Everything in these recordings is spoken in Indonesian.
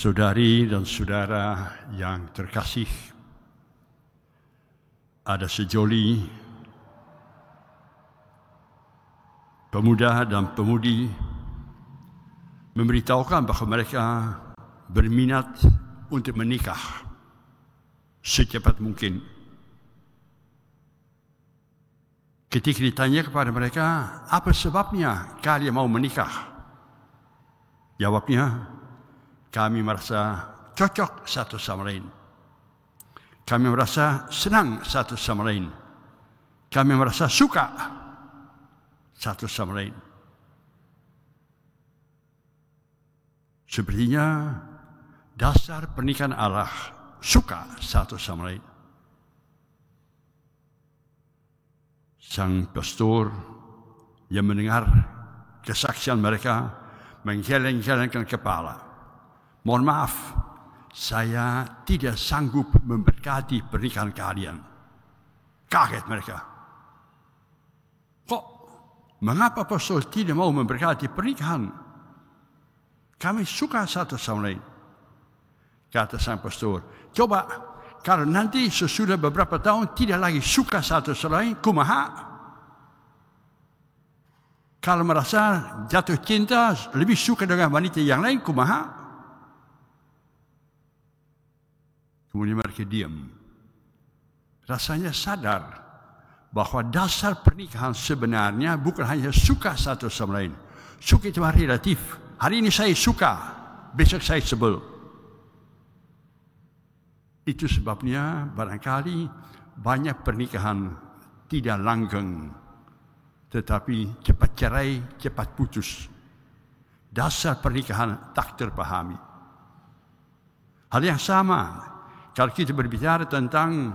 Saudari dan saudara yang terkasih, ada sejoli pemuda dan pemudi memberitahukan bahawa mereka berminat untuk menikah secepat mungkin. Ketika ditanya kepada mereka, apa sebabnya kalian mau menikah? Jawabnya, kami merasa cocok satu sama lain. Kami merasa senang satu sama lain. Kami merasa suka satu sama lain. Sepertinya dasar pernikahan Allah suka satu sama lain. Sang pastor yang mendengar kesaksian mereka menggeleng-gelengkan kepala. Mohon maaf, saya tidak sanggup memberkati pernikahan kalian. Kaget mereka. Kok, mengapa pastor tidak mau memberkati pernikahan? Kami suka satu sama lain. Kata sang pastor, coba kalau nanti sesudah beberapa tahun tidak lagi suka satu sama lain, kumaha? Kalau merasa jatuh cinta, lebih suka dengan wanita yang lain, kumaha? Kemudian mereka diam. Rasanya sadar bahawa dasar pernikahan sebenarnya bukan hanya suka satu sama lain. Suka itu relatif. Hari ini saya suka, besok saya sebel. Itu sebabnya barangkali banyak pernikahan tidak langgeng, tetapi cepat cerai, cepat putus. Dasar pernikahan tak terpahami. Hal yang sama kalau kita berbicara tentang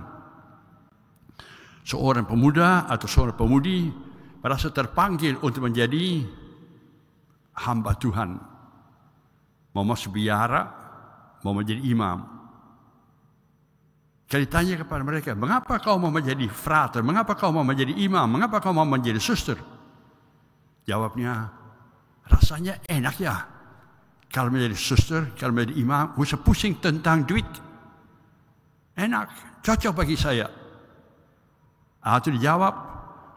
seorang pemuda atau seorang pemudi merasa terpanggil untuk menjadi hamba Tuhan, mau masuk biara, mau menjadi imam. Kalau ditanya kepada mereka, mengapa kau mau menjadi frater, mengapa kau mau menjadi imam, mengapa kau mau menjadi suster? Jawabnya, rasanya enak ya. Kalau menjadi suster, kalau menjadi imam, usah pusing tentang duit. Enak, cocok bagi saya. Itu dijawab,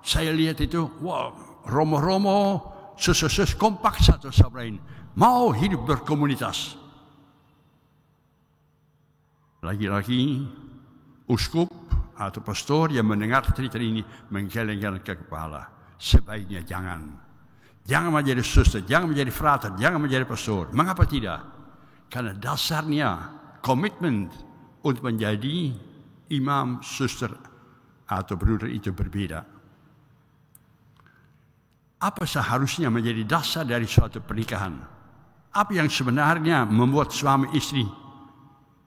saya lihat itu, wow, romo-romo, sus kompak satu sama lain. Mau hidup berkomunitas. Lagi-lagi, uskup atau pastor yang mendengar cerita ini menggeleng-gelengkan kepala. Sebaiknya jangan. Jangan menjadi suster, jangan menjadi frater, jangan menjadi pastor. Mengapa tidak? Karena dasarnya komitmen untuk menjadi imam, suster atau bruder itu berbeda. Apa seharusnya menjadi dasar dari suatu pernikahan? Apa yang sebenarnya membuat suami istri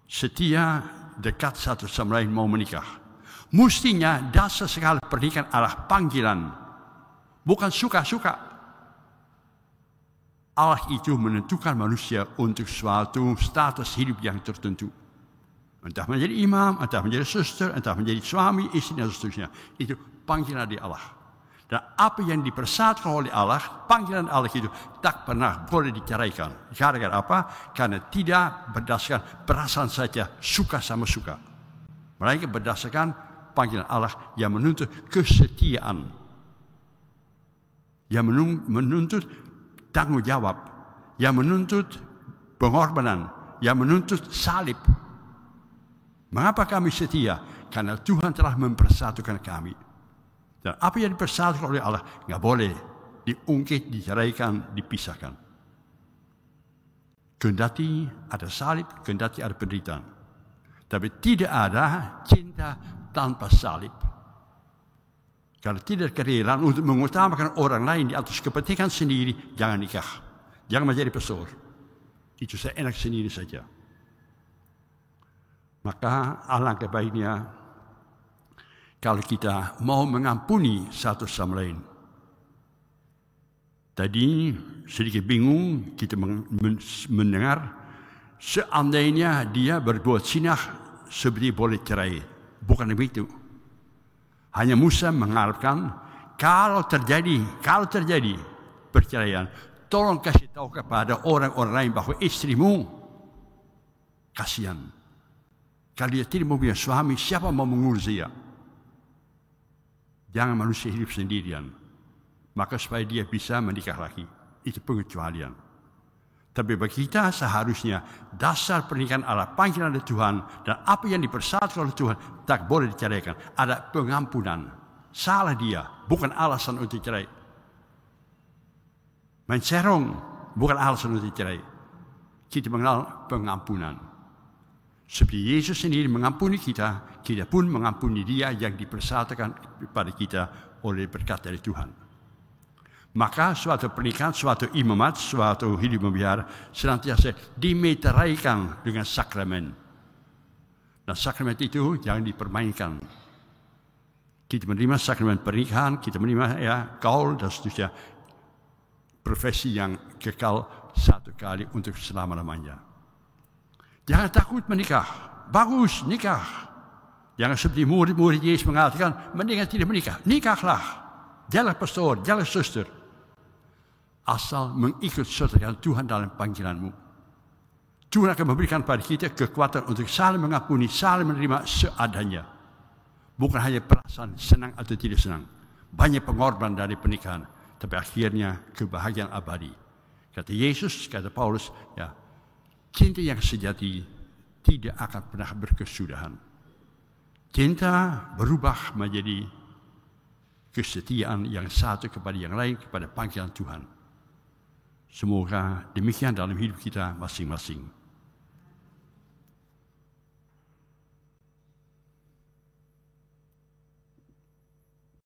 setia, dekat satu sama lain mau menikah? Mestinya dasar segala pernikahan adalah panggilan, bukan suka-suka. Allah itu menentukan manusia untuk suatu status hidup yang tertentu. Entah menjadi imam, entah menjadi suster, entah menjadi suami, istri, dan seterusnya. Itu panggilan dari Allah. Dan apa yang dipersatukan oleh Allah, panggilan Allah itu tak pernah boleh diceraikan. Gara-gara apa? Karena tidak berdasarkan perasaan saja, suka sama suka. Melainkan berdasarkan panggilan Allah yang menuntut kesetiaan. Yang menuntut tanggung jawab. Yang menuntut pengorbanan. Yang menuntut salib. Mengapa kami setia? Karena Tuhan telah mempersatukan kami. Dan apa yang dipersatukan oleh Allah nggak boleh diungkit, diceraikan, dipisahkan. Kendati ada salib, kendati ada penderitaan. Tapi tidak ada cinta tanpa salib. Kalau tidak kerelaan untuk mengutamakan orang lain di atas kepentingan sendiri, jangan nikah. Jangan menjadi pastor. Itu saya enak sendiri saja. Maka alangkah baiknya kalau kita mau mengampuni satu sama lain. Tadi sedikit bingung kita mendengar seandainya dia berbuat zina seperti boleh cerai. Bukan begitu. Hanya Musa mengharapkan kalau terjadi perceraian, tolong kasih tahu kepada orang-orang lain bahwa istrimu Kasihan. Kalau dia tidak mempunyai suami, siapa mau mengurus dia? Jangan manusia hidup sendirian. Maka supaya dia bisa menikah lagi. Itu pengecualian. Tapi bagi kita seharusnya dasar pernikahan adalah panggilan dari Tuhan. Dan apa yang dipersatukan oleh Tuhan tak boleh diceraikan. Ada pengampunan. Salah dia, bukan alasan untuk cerai. Mencerong bukan alasan untuk cerai. Kita mengenal pengampunan. Seperti Yesus sendiri mengampuni kita, kita pun mengampuni dia yang dipersatukan kepada kita oleh berkat dari Tuhan. Maka suatu pernikahan, suatu imamat, suatu hidup membiara senantiasa dimeteraikan dengan sakramen. Dan sakramen itu jangan dipermainkan. Kita menerima sakramen pernikahan, kita menerima kaul dan seterusnya. Profesi yang kekal satu kali untuk selama-lamanya. Jangan takut menikah. Bagus, nikah. Jangan seperti murid-murid Yesus mengatakan, mendingan tidak menikah. Nikahlah. Janganlah pastor, janganlah suster. Asal mengikut sertakan Tuhan dalam panggilanmu. Tuhan akan memberikan pada kita kekuatan untuk saling mengampuni, saling menerima seadanya. Bukan hanya perasaan senang atau tidak senang. Banyak pengorbanan dari pernikahan. Tapi akhirnya kebahagiaan abadi. Kata Yesus, kata Paulus, cinta yang sejati tidak akan pernah berkesudahan. Cinta berubah menjadi kesetiaan yang satu kepada yang lain, kepada panggilan Tuhan. Semoga demikian dalam hidup kita masing-masing.